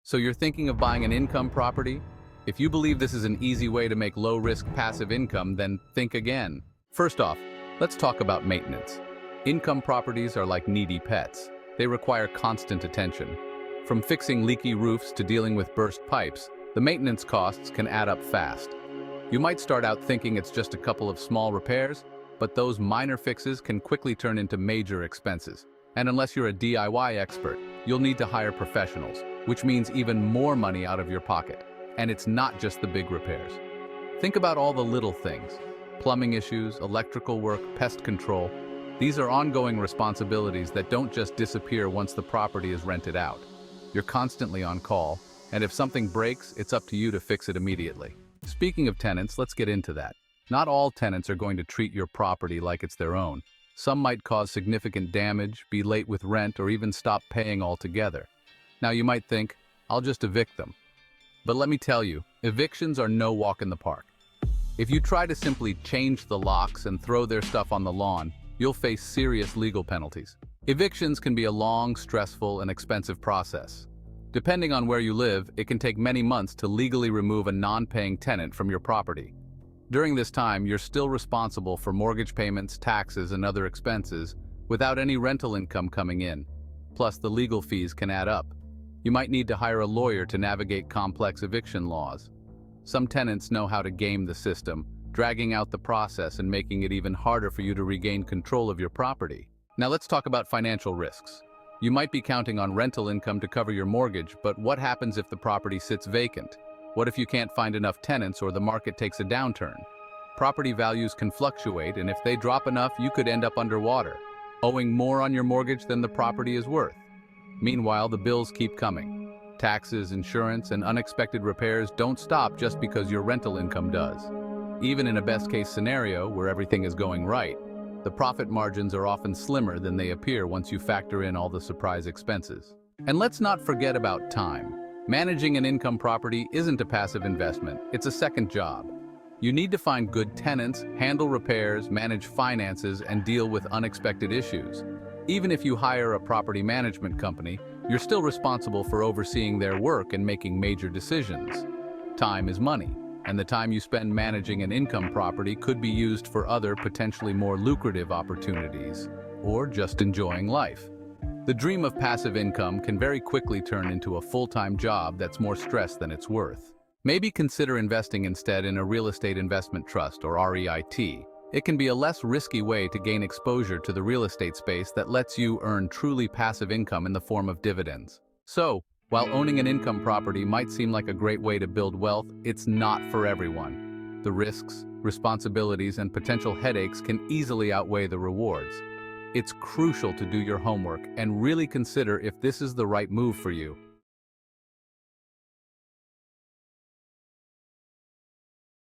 So you're thinking of buying an income property? If you believe this is an easy way to make low-risk passive income, then think again. First off, let's talk about maintenance. Income properties are like needy pets. They require constant attention. From fixing leaky roofs to dealing with burst pipes, the maintenance costs can add up fast. You might start out thinking it's just a couple of small repairs, but those minor fixes can quickly turn into major expenses. And unless you're a DIY expert, you'll need to hire professionals, which means even more money out of your pocket. And it's not just the big repairs. Think about all the little things. Plumbing issues, electrical work, pest control. These are ongoing responsibilities that don't just disappear once the property is rented out. You're constantly on call, and if something breaks, it's up to you to fix it immediately. Speaking of tenants, let's get into that. Not all tenants are going to treat your property like it's their own. Some might cause significant damage, be late with rent, or even stop paying altogether. Now you might think, I'll just evict them. But let me tell you, evictions are no walk in the park. If you try to simply change the locks and throw their stuff on the lawn, you'll face serious legal penalties. Evictions can be a long, stressful, and expensive process. Depending on where you live, it can take many months to legally remove a non-paying tenant from your property. During this time, you're still responsible for mortgage payments, taxes, and other expenses without any rental income coming in. Plus, the legal fees can add up. You might need to hire a lawyer to navigate complex eviction laws. Some tenants know how to game the system, dragging out the process and making it even harder for you to regain control of your property. Now let's talk about financial risks. You might be counting on rental income to cover your mortgage, but what happens if the property sits vacant? What if you can't find enough tenants or the market takes a downturn? Property values can fluctuate, and if they drop enough, you could end up underwater, owing more on your mortgage than the property is worth. Meanwhile, the bills keep coming. Taxes, insurance, and unexpected repairs don't stop just because your rental income does. Even in a best-case scenario where everything is going right, the profit margins are often slimmer than they appear once you factor in all the surprise expenses. And let's not forget about time. Managing an income property isn't a passive investment, it's a second job. You need to find good tenants, handle repairs, manage finances, and deal with unexpected issues. Even if you hire a property management company, you're still responsible for overseeing their work and making major decisions. Time is money, and the time you spend managing an income property could be used for other potentially more lucrative opportunities, or just enjoying life. The dream of passive income can very quickly turn into a full-time job that's more stress than it's worth. Maybe consider investing instead in a real estate investment trust, or REIT. It can be a less risky way to gain exposure to the real estate space that lets you earn truly passive income in the form of dividends. So, while owning an income property might seem like a great way to build wealth, it's not for everyone. The risks, responsibilities, and potential headaches can easily outweigh the rewards. It's crucial to do your homework and really consider if this is the right move for you.